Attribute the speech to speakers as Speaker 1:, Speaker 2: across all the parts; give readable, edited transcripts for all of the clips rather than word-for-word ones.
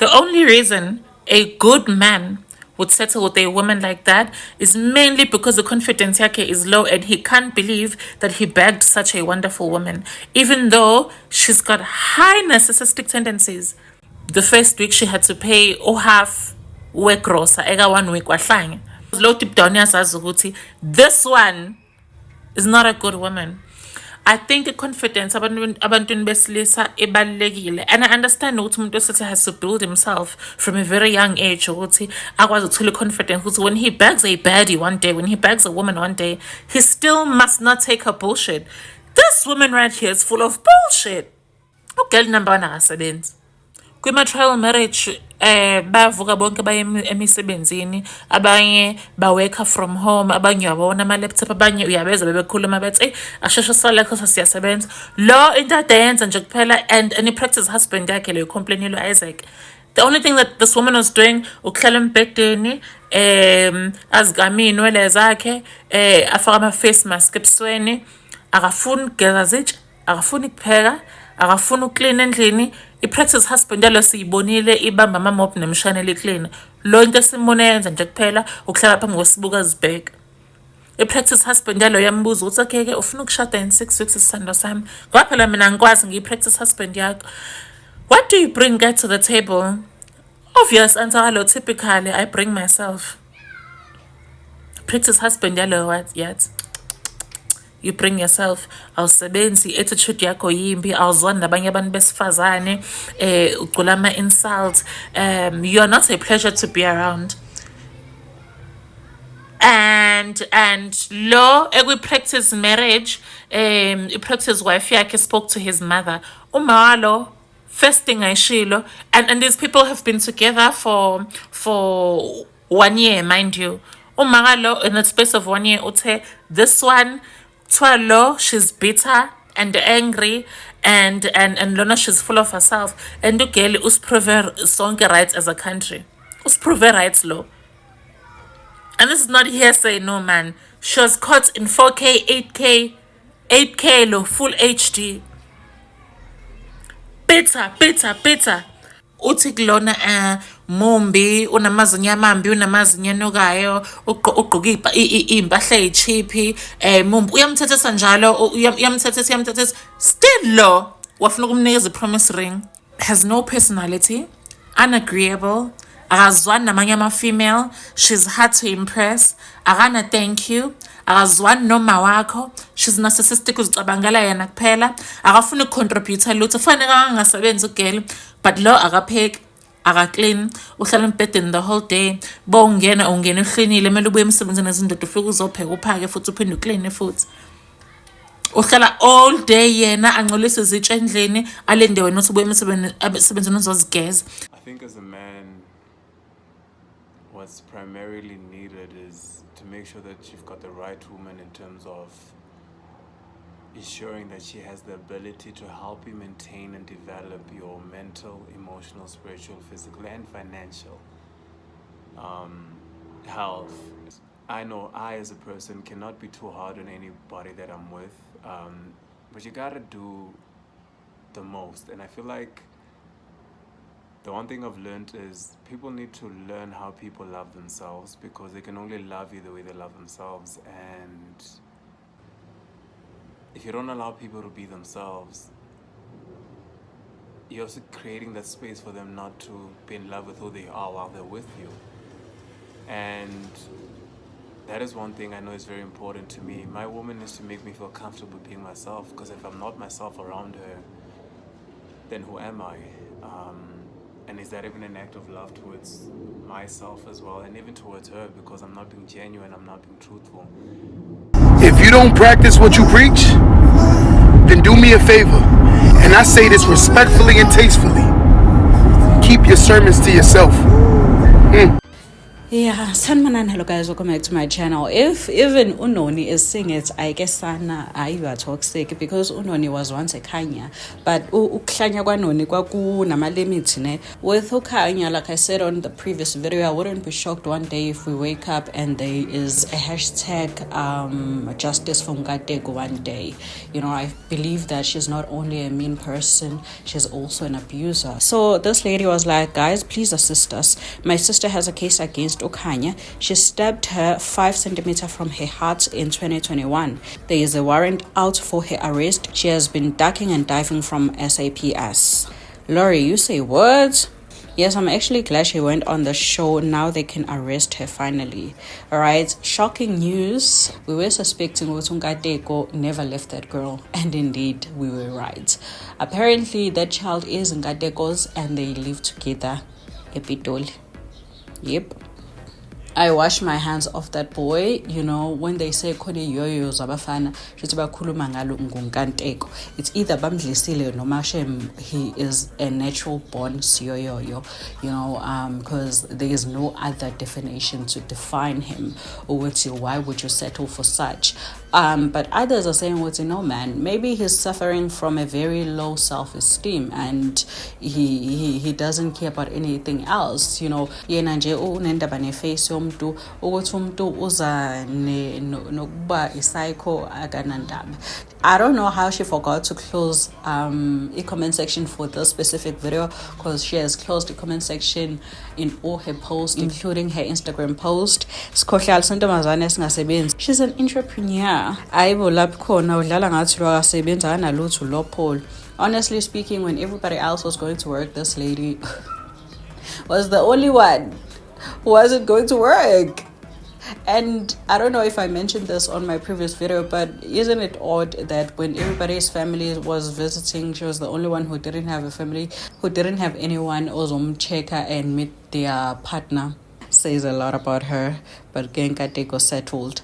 Speaker 1: The only reason a good man would settle with a woman like that is mainly because the confidence yake is low and he can't believe that he bagged such a wonderful woman, even though she's got high narcissistic tendencies. The first week she had to pay half wegrosa eka 1 week wahlanye. Low deep down yazazi ukuthi this one is not a good woman. I think the confidence abantwini besilisa ebalulekile, and I understand ukuthi umuntu wesilisa has to build himself from a very young age ukuthi akwazi ukuthola confidence ukuthi when he bags a baddie one day, when he bags a woman one day, he still must not take her bullshit. This woman right here is full of bullshit. Ugirl number one akasebenzi. Kwima-trial marriage bayavuka bonke baye emisebenzini, abanye ba-worka from home, abanye uyabona ama-laptop, abanye uyabeza bebekhuluma bethi asheshe salekho siyasebenza. Lo into ade yenza nje kuphela and i-practice husband yakhe leyo complain lo Isaac. The only thing that this woman was doing ukuhlala embhedeni azigame inwele zakhe afaka ama-face mask ebusweni, akafuni ukugeza zitshe, akafuni ukupheka, akafuna uklina endlini. I-practice husband yalo siyibonile ibamba ama-mop nemishane liclean. Lo into esimbone yenza nje kuphela ukuhlala phambi kwesibuka zibheka. I-practice husband yalo yambuza ukuthi okay-ke ufuna ukushada in 6 weeks isithando sami. Ngoba phela mina ngikwazi ngiyi-practice husband yakho. What do you bring to the table? Obvious answer yalo, typically I bring myself. Practice husband yalo what yet? You bring yourself. Awusebenzi, attitude yakho yimbi, awuzwani nabanye abantu besifazane, ugcula ama-insults. You are not a pleasure to be around. And lo ekwi-practice marriage, i-practice wife yakhe spoke to his mother. Umalo, first thing ayishilo, and these people have been together for 1 year, mind you. Umalo, in the space of 1 year, uthe this one Twalo, she's bitter and angry and Lona, she's full of herself. And the girl usprove sonke rights as a country. Usprove rights law. And this is not hearsay, no man. She was caught in 4K, 8K law, full HD. Bitter. Uthi kulona mumbi unamazinyo amambi unamazinyo anogayo ugqoka impahla ezichiphi mumbi uyamthethesa njalo uyamthethesa still lo wafuna ukumnikeza promise ring. Has no personality, unagreeable, akazwani namanye ama-female, she's hard to impress, akana thank you, akazwani noma wakho, she's narcissistic, uzicabangela yena kuphela, akafuni ukucontribute lutho, fanele angasebenzi ugirl, but lo akapheki, akaclean, uhlala embhedeni the whole day, ungena uhlwinile, kumele ubuye emsebenzini nezindoda ufike uzopheka uphake futhi uphinde uclean futhi. Uhlala all day yena angcolisa izitshe endlini alinde wena uthi ubuye emsebenzini uzozigeza.
Speaker 2: I think as a man, what's primarily needed is to make sure that you've got the right woman in terms of ensuring that she has the ability to help you maintain and develop your mental, emotional, spiritual, physical, and financial health. I know I, as a person, cannot be too hard on anybody that I'm with, but you gotta do the most. And I feel like the one thing I've learned is people need to learn how people love themselves, because they can only love you the way they love themselves. And if you don't allow people to be themselves, you're also creating that space for them not to be in love with who they are while they're with you. And that is one thing I know is very important to me. My woman is to make me feel comfortable being myself, because if I'm not myself around her, then who am I? And is that even an act of love towards myself as well, and even towards her, because I'm not being genuine, I'm not being truthful.
Speaker 3: If you don't practice what you preach, then do me a favor, and I say this respectfully and tastefully, keep your sermons to yourself.
Speaker 4: Yeah, sanibonani, hello guys, welcome back to my channel. If even Unoni is saying it, I guess sana you are toxic because Unoni was once a Khanya, but Khanya kwanoni kwaku nama limits ne. With Khanya, like I said on the previous video, I wouldn't be shocked one day if we wake up and there is a hashtag justice for Ngateko one day. You know, I believe that she's not only a mean person, she's also an abuser. So this lady was like, guys, please assist us. My sister has a case against Khanya. She stabbed her 5 centimeters from her heart in 2021. There is a warrant out for her arrest. She has been ducking and diving from SAPS. Lori, you say what? Yes, I'm actually glad she went on the show. Now they can arrest her finally. Alright, shocking news. We were suspecting Ngateko never left that girl. And indeed, we were right. Apparently, that child is Ngateko's and they live together. Epitol. Yep. I wash my hands off that boy. You know, when they say khona yoyo zabafana shithi bakhuluma ngalo ngunkanteko, it's either bamdlisile noma he is a natural born siyoyo, you know, because there is no other definition to define him. Or why would you settle for such? But others are saying, no man, maybe he's suffering from a very low self-esteem and he doesn't care about anything else. You know, yena nje unendaba ne-face yomntu ukuthi umntu uza nokuba psycho akanandaba. I don't know how she forgot to close a comment section for this specific video, because she has closed the comment section in all her posts, including her Instagram post. She's an entrepreneur. Honestly speaking, when everybody else was going to work, this lady was the only one who wasn't going to work. And I don't know if I mentioned this on my previous video, but isn't it odd that when everybody's family was visiting, she was the only one who didn't have a family, who didn't have anyone check her and meet their partner? Says a lot about her. But Genkateko settled.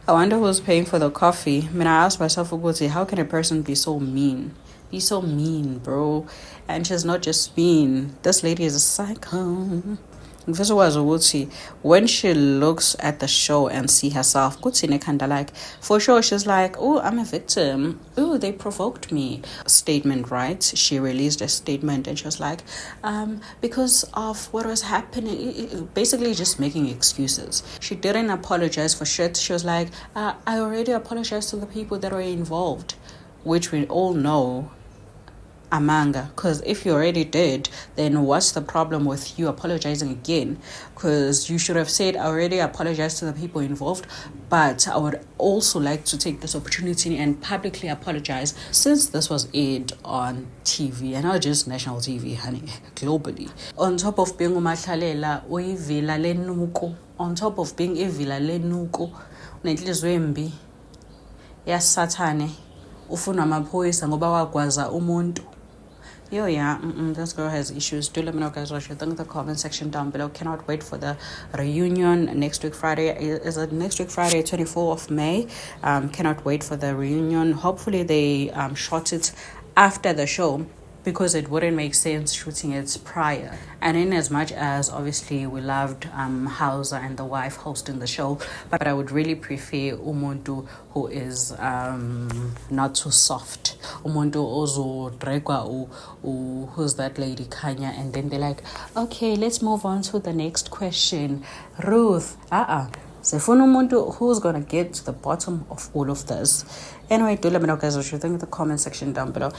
Speaker 4: I wonder who's paying for the coffee. I mean, I asked myself, how can a person be so mean? Be so mean, bro. And she's not just mean. This lady is a psycho. When she looks at the show and see herself, like, for sure, she's like, oh, I'm a victim. Oh, they provoked me. Statement, right? She released a statement and she was like, because of what was happening, basically just making excuses. She didn't apologize for shit. She was like, I already apologized to the people that were involved, which we all know amanga, because if you already did, then what's the problem with you apologizing again? Because you should have said, I already apologized to the people involved, but I would also like to take this opportunity and publicly apologize, since this was aired on TV, and not just national TV, honey, globally. On top of being umahlalela uyivila lenuko, on top of being ivila lenuko, unenhliziyo embi yasathane, ufuna amaphoyisa ngoba wagwaza umuntu. This girl has issues. Do let me know, guys, what you think in the comment section down below. Cannot wait for the reunion next week Friday. Is it next week Friday, 24th of May? Cannot wait for the reunion. Hopefully they shot it after the show, because it wouldn't make sense shooting it prior. And in as much as obviously we loved Hausa and the wife hosting the show, but I would really prefer umuntu who is not too soft. Umuntu ozo dregwa who's that lady Khanya, and then they're like, okay, let's move on to the next question. Ruth, Sefuna umuntu who's gonna get to the bottom of all of this. Anyway, do let me know, guys, what you think in the comment section down below.